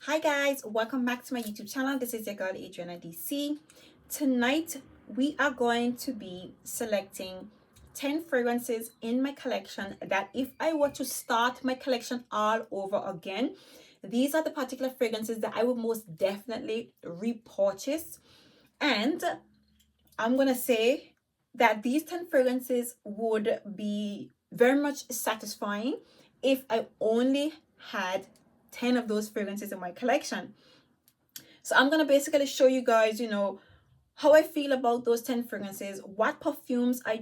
Hi guys, welcome back to my YouTube channel. This is your girl Adriana DC. Tonight we are going to be selecting 10 fragrances in my collection that if I were to start my collection all over again, these are the particular fragrances that I would most definitely repurchase. And I'm gonna say that these 10 fragrances would be very much satisfying if I only had 10 of those fragrances in my collection. So I'm gonna basically show you guys, how I feel about those 10 fragrances, what perfumes I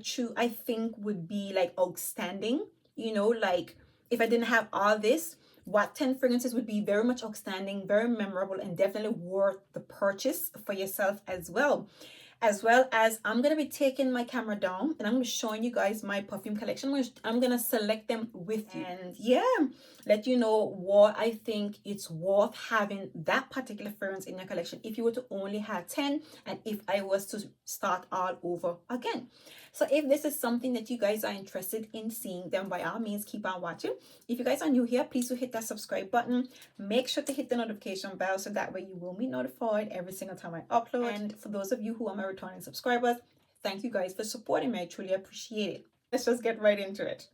think would be like outstanding, like if I didn't have all this, what 10 fragrances would be very much outstanding, very memorable, and definitely worth the purchase for yourself as well. As well as I'm going to be taking my camera down and I'm going to be showing you guys my perfume collection. I'm going to select them with you and let you know what I think it's worth having that particular fragrance in your collection if you were to only have 10 and if I was to start all over again. So if this is something that you guys are interested in seeing, then by all means keep on watching. If you guys are new here, please do hit that subscribe button. Make sure to hit the notification bell so that way you will be notified every single time I upload. And for those of you who are my returning subscribers, thank you guys for supporting me. I truly appreciate it. Let's just get right into it.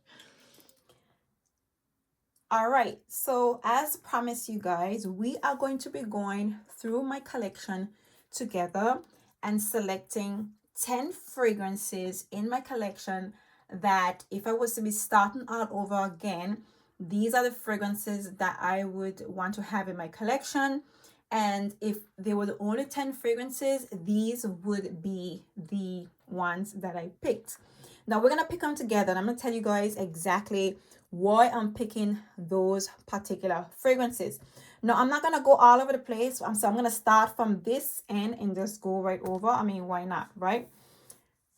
All right, so as promised, you guys, we are going to be going through my collection together and selecting 10 fragrances in my collection that if I was to be starting all over again, these are the fragrances that I would want to have in my collection. And if they were the only 10 fragrances, these would be the ones that I picked. Now we're going to pick them together and I'm going to tell you guys exactly why I'm picking those particular fragrances. Now I'm not going to go all over the place. So I'm going to start from this end and just go right over. I mean, why not, right?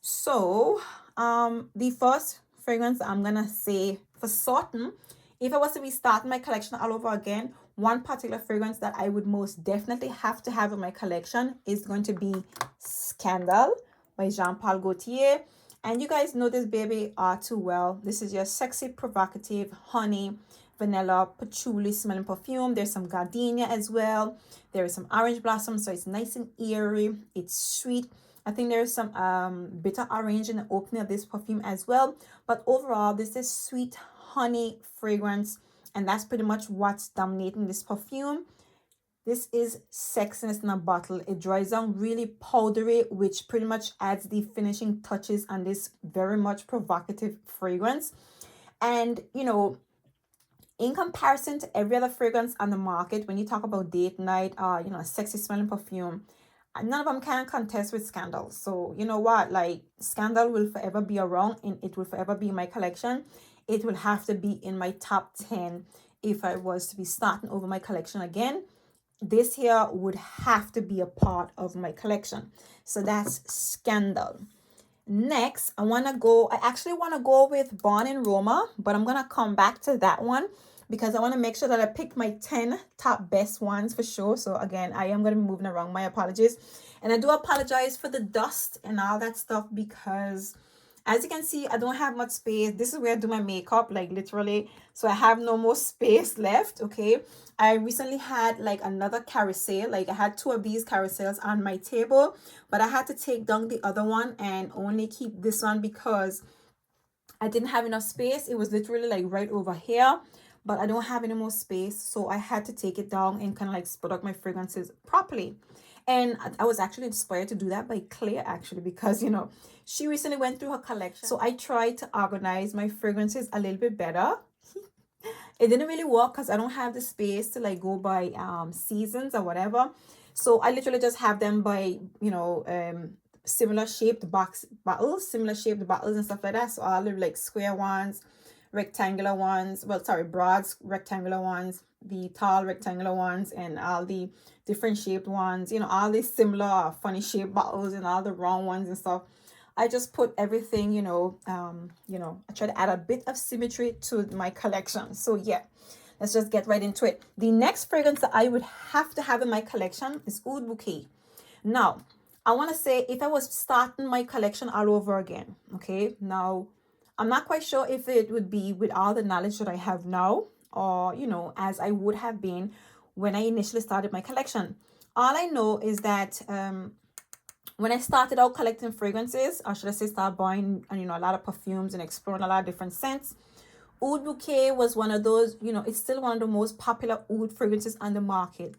So the first fragrance I'm going to say for certain, if I was to be starting my collection all over again, one particular fragrance that I would most definitely have to have in my collection is going to be Scandal by Paul Gaultier. And you guys know this baby all too well. This is your sexy, provocative, honey, vanilla, patchouli smelling perfume. There's some gardenia as well. There is some orange blossom, so it's nice and airy. It's sweet. I think there's some bitter orange in the opening of this perfume as well. But overall, this is sweet honey fragrance. And that's pretty much what's dominating this perfume. This is sexiness in a bottle. It dries down really powdery, which pretty much adds the finishing touches on this very much provocative fragrance. And, in comparison to every other fragrance on the market, when you talk about date night, sexy smelling perfume, none of them can contest with Scandal. So, you know what? Like, Scandal will forever be around and it will forever be in my collection. It will have to be in my top 10 if I was to be starting over my collection again. This here would have to be a part of my collection. So that's Scandal. Next, I actually want to go with Born in Roma, but I'm going to come back to that one because I want to make sure that I pick my 10 top best ones for sure. So again, I am going to be moving around. My apologies. And I do apologize for the dust and all that stuff because as you can see, I don't have much space. This is where I do my makeup, like literally. So I have no more space left, okay? I recently had like another carousel. Like I had two of these carousels on my table, but I had to take down the other one and only keep this one because I didn't have enough space. It was literally like right over here, but I don't have any more space. So I had to take it down and kind of like spread out my fragrances properly. And I was actually inspired to do that by Claire, actually, because, she recently went through her collection. So I tried to organize my fragrances a little bit better. It didn't really work because I don't have the space to like go by seasons or whatever. So I literally just have them by, similar shaped bottles and stuff like that. So all the like square ones, rectangular ones, broad rectangular ones, the tall rectangular ones, and all the different shaped ones, all these similar funny shaped bottles and all the round ones and stuff. I just put everything, I try to add a bit of symmetry to my collection. So yeah, let's just get right into it. The next fragrance that I would have to have in my collection is Oud Bouquet. Now, I want to say if I was starting my collection all over again, okay? Now, I'm not quite sure if it would be with all the knowledge that I have now or, as I would have been when I initially started my collection. All I know is that when I started out collecting fragrances, or should I say start buying, you know, a lot of perfumes and exploring a lot of different scents, Oud Bouquet was one of those, you know, it's still one of the most popular oud fragrances on the market.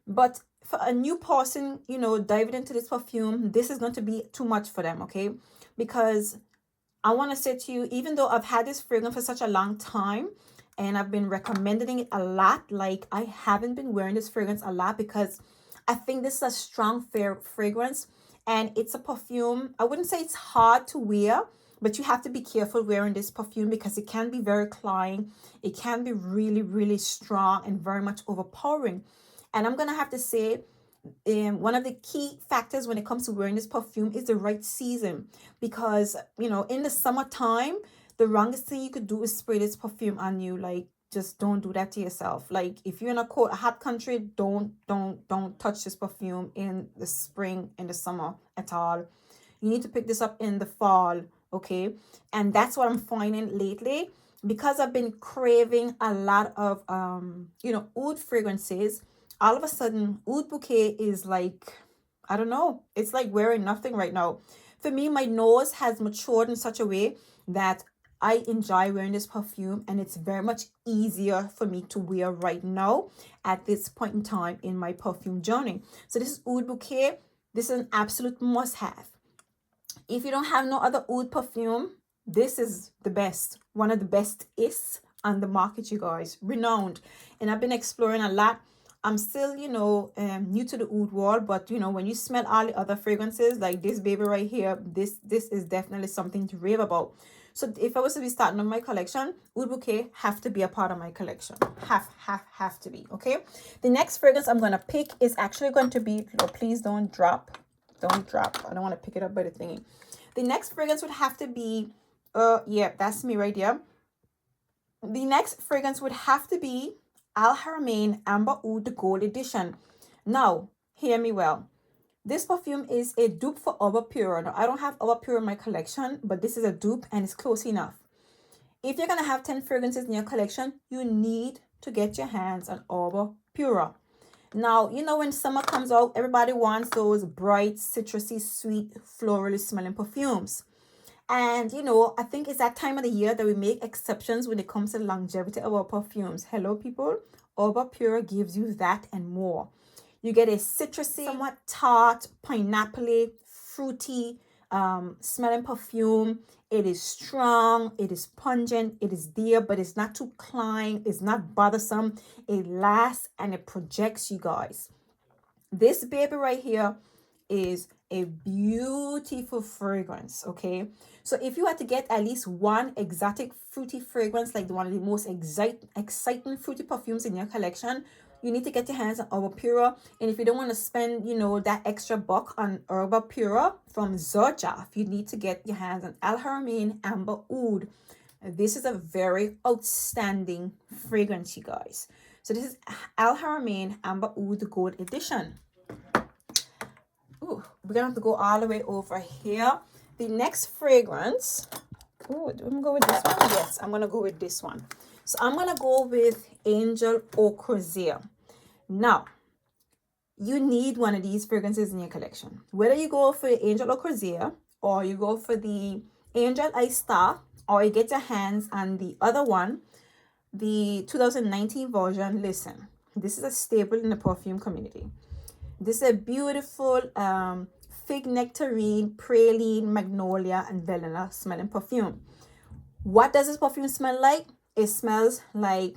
But for a new person, you know, diving into this perfume, this is going to be too much for them, okay? Because I want to say to you, even though I've had this fragrance for such a long time and I've been recommending it a lot, like I haven't been wearing this fragrance a lot because I think this is a strong fragrance and it's a perfume. I wouldn't say it's hard to wear, but you have to be careful wearing this perfume because it can be very cloying. It can be really, really strong and very much overpowering. And I'm going to have to say, one of the key factors when it comes to wearing this perfume is the right season. Because, you know, in the summertime, the wrongest thing you could do is spray this perfume on you. Like, just don't do that to yourself. Like, if you're in a cold, hot country, don't touch this perfume in the spring, in the summer at all. You need to pick this up in the fall, okay? And that's what I'm finding lately. Because I've been craving a lot of, you know, oud fragrances, all of a sudden, Oud Bouquet is like, I don't know, it's like wearing nothing right now. For me, my nose has matured in such a way that I enjoy wearing this perfume, and it's very much easier for me to wear right now at this point in time in my perfume journey. So this is Oud Bouquet. This is an absolute must-have. If you don't have no other oud perfume, this is the best. One of the best is on the market, you guys. Renowned. And I've been exploring a lot. I'm still, you know, new to the oud world, but you know, when you smell all the other fragrances, like this baby right here, this is definitely something to rave about. So if I was to be starting on my collection, Oud Bouquet have to be a part of my collection. Have to be, okay? The next fragrance I'm gonna pick is actually going to be, oh, please don't drop. Don't drop. I don't want to pick it up by the thingy. The next fragrance would have to be, yeah, that's me right here. The next fragrance would have to be Al Haramain Amber Oud, the Gold Edition. Now, hear me well. This perfume is a dupe for Amber Pure. Now, I don't have Amber Pure in my collection, but this is a dupe and it's close enough. If you're going to have 10 fragrances in your collection, you need to get your hands on Amber Pure. Now, you know, when summer comes out, everybody wants those bright, citrusy, sweet, florally smelling perfumes. And, you know, I think it's that time of the year that we make exceptions when it comes to the longevity of our perfumes. Hello, people. Amber Pure gives you that and more. You get a citrusy, somewhat tart, pineapple, fruity smelling perfume. It is strong. It is pungent. It is dear, but it's not too cloying. It's not bothersome. It lasts and it projects, you guys. This baby right here is a beautiful fragrance, okay? So if you had to get at least one exotic fruity fragrance, like one of the most exciting fruity perfumes in your collection, you need to get your hands on Amber Pure. And if you don't want to spend, you know, that extra buck on Amber Pure from Xerjoff, you need to get your hands on Al Haramain Amber Oud. This is a very outstanding fragrance, you guys. So this is Al Haramain Amber Oud, the Gold Edition. Ooh, we're gonna have to go all the way over here. The next fragrance, oh, I'm gonna go with this one. Yes, I'm gonna go with this one. So I'm gonna go with Angel Eau Crossiere. Now, you need one of these fragrances in your collection. Whether you go for the Angel Eau Crossiere or you go for the Angel Ice Star, or you get your hands on the other one, the 2019 version. Listen, this is a staple in the perfume community. This is a beautiful fig nectarine, praline, magnolia, and vanilla smelling perfume. What does this perfume smell like? It smells like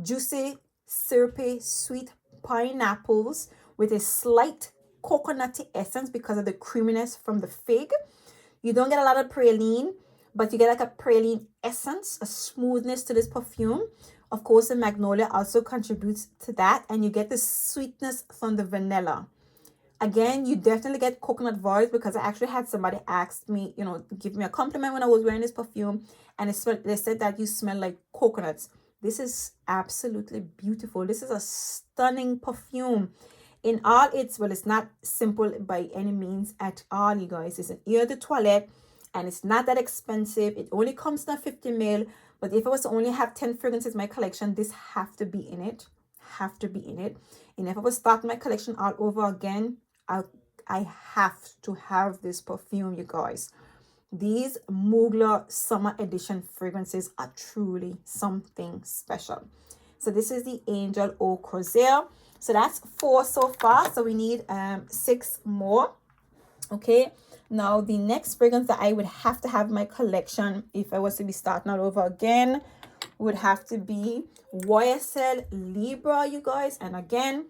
juicy, syrupy, sweet pineapples with a slight coconutty essence because of the creaminess from the fig. You don't get a lot of praline, but you get like a praline essence, a smoothness to this perfume. Of course, the magnolia also contributes to that, and you get the sweetness from the vanilla. Again, you definitely get coconut vibes because I actually had somebody ask me, you know, give me a compliment when I was wearing this perfume, and they said that you smell like coconuts. This is absolutely beautiful. This is a stunning perfume in all its, well, it's not simple by any means at all, you guys. It's an eau de toilette, and it's not that expensive. It only comes in a 50 ml. But if I was to only have 10 fragrances in my collection, this have to be in it. have to be in it. And if I was starting my collection all over again, I have to have this perfume, you guys. These Mugler summer edition fragrances are truly something special. So this is the Angel Eau Crossiere. So that's 4 so far. So we need 6 more. Okay. Now the next fragrance that I would have to have in my collection if I was to be starting all over again would have to be YSL Libre, you guys. And again,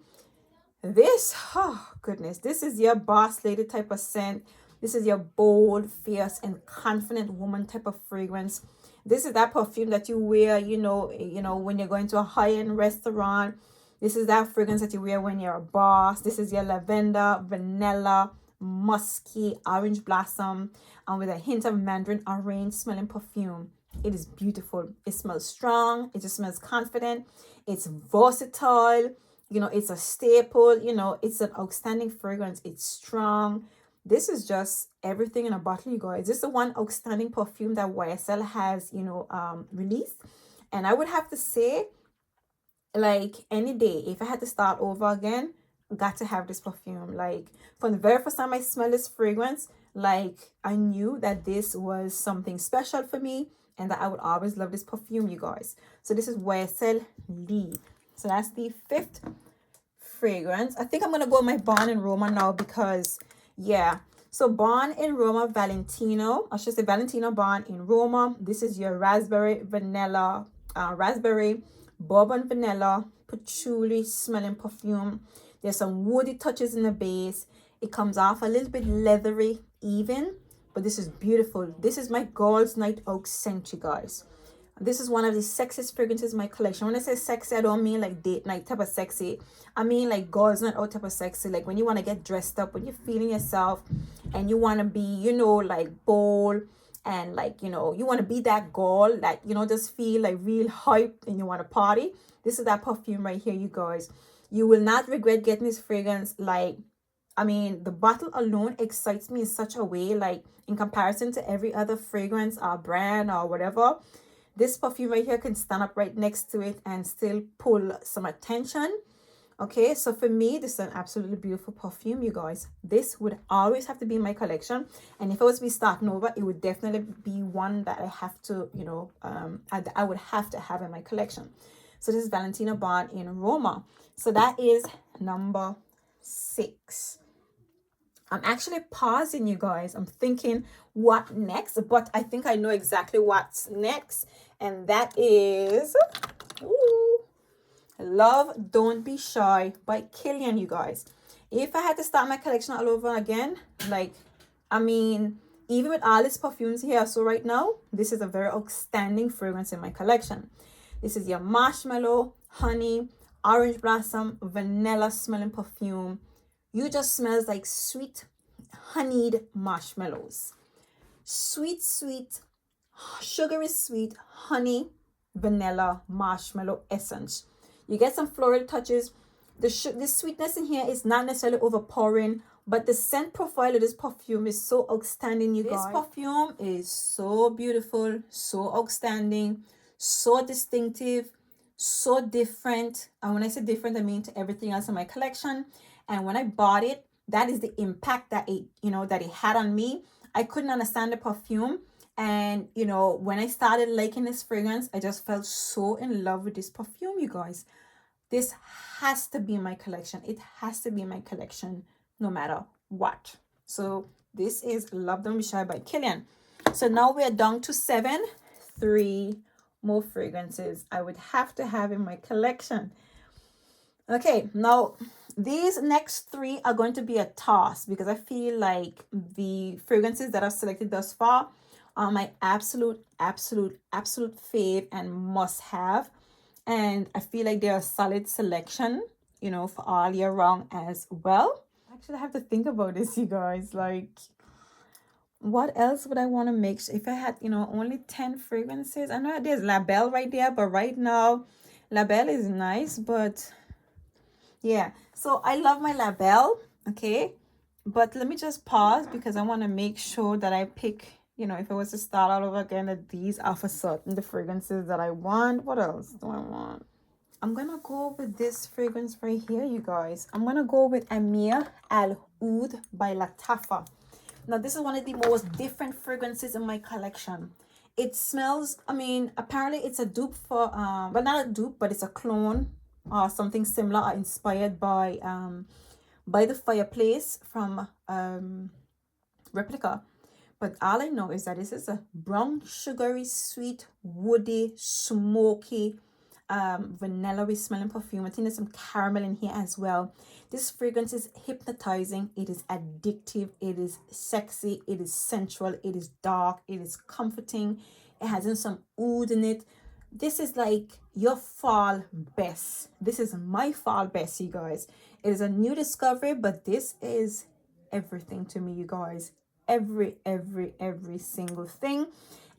this, oh goodness, this is your boss lady type of scent. This is your bold, fierce, and confident woman type of fragrance. This is that perfume that you wear, you know, when you're going to a high-end restaurant. This is that fragrance that you wear when you're a boss. This is your lavender, vanilla, musky, orange blossom, and with a hint of mandarin orange smelling perfume. It is beautiful. It smells strong. It just smells confident. It's versatile. You know, it's a staple. You know, it's an outstanding fragrance. It's strong. This is just everything in a bottle, you guys. This is the one outstanding perfume that YSL has, you know, released. And I would have to say, like, any day, if I had to start over again, got to have this perfume. Like, from the very first time I smelled this fragrance, like, I knew that this was something special for me and that I would always love this perfume, you guys. So this is YSL Libre. So that's the 5th fragrance. I think I'm going to go with my Born in Roma now because, yeah. So Born in Roma Valentino. I should say Valentino Born in Roma. This is your raspberry, vanilla, raspberry, bourbon vanilla, patchouli smelling perfume. There's some woody touches in the base. It comes off a little bit leathery even, but this is beautiful. This is my girls' night out scent, you guys. This is one of the sexiest fragrances in my collection. When I say sexy, I don't mean like date night type of sexy. I mean like girls' night out type of sexy. Like when you want to get dressed up, when you're feeling yourself and you want to be, you know, like bold and like, you know, you want to be that girl that, you know, just feel like real hype and you want to party. This is that perfume right here, you guys. You will not regret getting this fragrance. Like, I mean, the bottle alone excites me in such a way, like in comparison to every other fragrance or brand or whatever. This perfume right here can stand up right next to it and still pull some attention. Okay, so for me, this is an absolutely beautiful perfume, you guys. This would always have to be in my collection. And if I was to be starting over, it would definitely be one that I have to, you know, I would have to have in my collection. So this is Valentino Born in Roma. So that is number 6. I'm actually pausing, you guys. I'm thinking what next, but I think I know exactly what's next. And that is Love Don't Be Shy by Killian, you guys. If I had to start my collection all over again, like, I mean, even with all these perfumes here, so right now, this is a very outstanding fragrance in my collection. This is your marshmallow, honey, orange blossom, vanilla smelling perfume. You just smells like sweet honeyed marshmallows. Sweet, sweet, sugary sweet honey, vanilla, marshmallow essence. You get some floral touches. The sweetness in here is not necessarily overpowering, but the scent profile of this perfume is so outstanding, you guys. This perfume is so beautiful, so outstanding, so distinctive, so different. And when I say different, I mean to everything else in my collection. And when I bought it, that is the impact that it, you know, that it had on me. I couldn't understand the perfume. And, you know, when I started liking this fragrance, I just felt so in love with this perfume, you guys. This has to be in my collection. It has to be in my collection no matter what. So this is Love Don't Be Shy by Killian. So now we are down to 7. 3 more fragrances I would have to have in my collection. Okay, now these next 3 are going to be a toss because I feel like the fragrances that I've selected thus far are my absolute fave and must have. And I feel like they're a solid selection, you know, for all year round as well. Actually, I have to think about this, you guys. Like, what else would I want to mix if I had, you know, only 10 fragrances? I know there's La Belle right there, but right now, La Belle is nice, but yeah. So I love my La Belle, okay? But let me just pause because I want to make sure that I pick, you know, if I was to start all over again, that these are for certain the fragrances that I want. What else do I want? I'm gonna go with this fragrance right here, you guys. I'm gonna go with Ameer Al Oud by Lattafah. Now, this is one of the most different fragrances in my collection. It smells, I mean, apparently it's a dupe for, well, not a dupe, but it's a clone or something similar, inspired by the fireplace from Replica. But all I know is that this is a brown, sugary, sweet, woody, smoky, vanilla smelling perfume. I think there's some caramel in here as well. This fragrance is hypnotizing. It is addictive. It is sexy. It is sensual. It is dark. It is comforting. It has some oud in it. This is like your fall best. This is my fall best, you guys. It is a new discovery, but this is everything to me, you guys. Every single thing.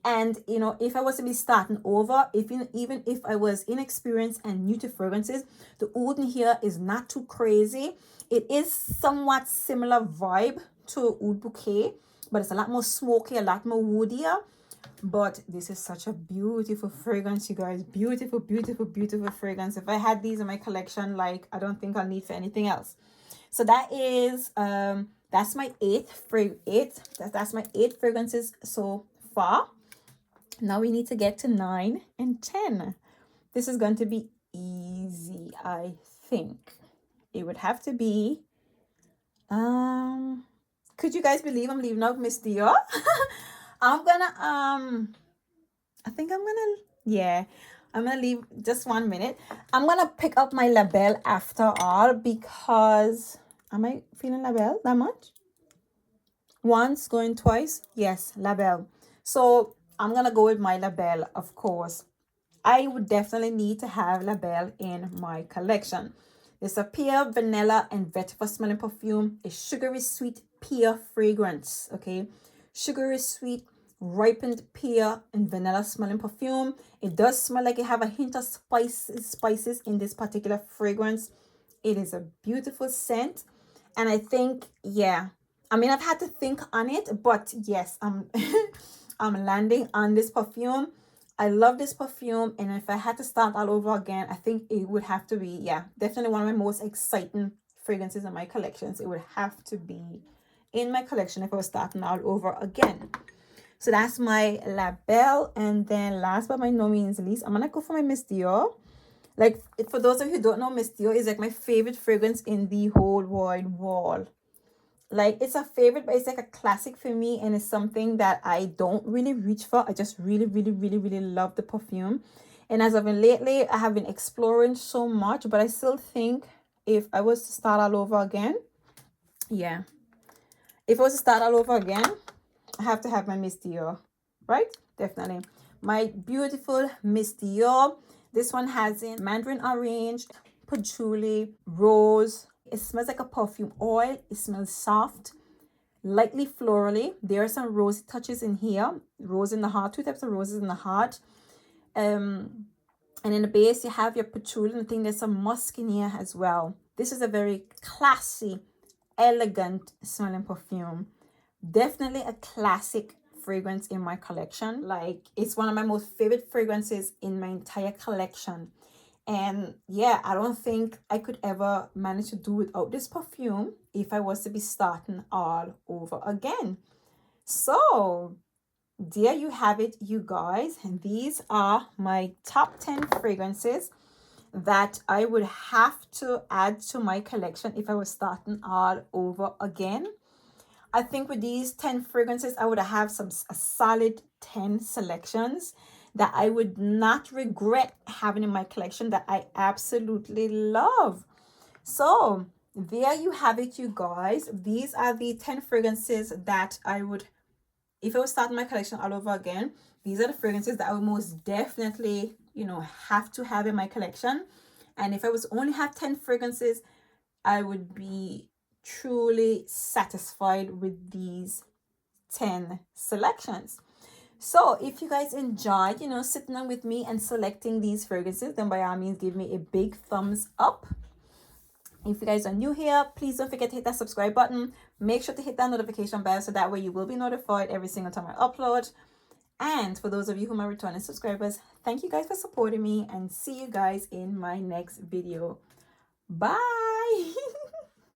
And you know, if I was to be starting over, even if I was inexperienced and new to fragrances, the oud in here is not too crazy. It is somewhat similar vibe to Oud Bouquet, but it's a lot more smoky, a lot more woodier. But this is such a beautiful fragrance, you guys. Beautiful fragrance. If I had these in my collection, like, I don't think I'll need for anything else. So that is that's my that's my 8 fragrances so far. Now we need to get to 9 and 10. This is going to be easy, I think. It would have to be could you guys believe I'm leaving out Miss Dior? I'm gonna yeah, I'm gonna leave just 1 minute. I'm gonna pick up my La Belle after all, because am I feeling La Belle that much? Once, going twice? Yes, La Belle. So I'm gonna go with my La Belle, of course. I would definitely need to have La Belle in my collection. It's a pear, vanilla, and vetiver smelling perfume. A sugary sweet pear fragrance, okay? Sugary sweet, ripened pear and vanilla smelling perfume. It does smell like it have a hint of spices in this particular fragrance. It is a beautiful scent. And I think, yeah, I mean, I've had to think on it, but yes, I'm landing on this perfume. I love this perfume, and if I had to start all over again, I think it would have to be, yeah, definitely one of my most exciting fragrances in my collections. It would have to be in my collection if I was starting all over again. So that's my La Belle. And then last but by no means least, I'm gonna go for my Miss Dior. Like, for those of you who don't know, Miss Dior is like my favorite fragrance in the whole wide world. Like, it's a favorite, but it's like a classic for me, and it's something that I don't really reach for. I just really love the perfume. And as of lately, I have been exploring so much, but I still think if I was to start all over again, yeah, if I was to start all over again, I have to have my Miss Dior, right? Definitely. My beautiful Miss Dior. This one has in mandarin orange, patchouli, rose. It smells like a perfume oil. It smells soft, lightly florally. There are some rosy touches in here. Rose in the heart, 2 types of roses in the heart. And in the base, you have your patchouli. And I think there's some musk in here as well. This is a very classy, elegant smelling perfume. Definitely a classic fragrance in my collection. Like, it's one of my most favorite fragrances in my entire collection. And yeah, I don't think I could ever manage to do without this perfume if I was to be starting all over again. So there you have it, you guys. And these are my top 10 fragrances that I would have to add to my collection if I was starting all over again. I think with these 10 fragrances, I would have a solid 10 selections that I would not regret having in my collection, that I absolutely love. So there you have it, you guys. These are the 10 fragrances that I would, if I was starting my collection all over again, these are the fragrances that I would most definitely, you know, have to have in my collection. And if I was only have 10 fragrances, I would be truly satisfied with these 10 selections. So if you guys enjoyed, you know, sitting down with me and selecting these fragrances, then by all means give me a big thumbs up. If you guys are new here, please don't forget to hit that subscribe button. Make sure to hit that notification bell so that way you will be notified every single time I upload. And for those of you who are returning subscribers, Thank you guys for supporting me, and see you guys in my next video. Bye.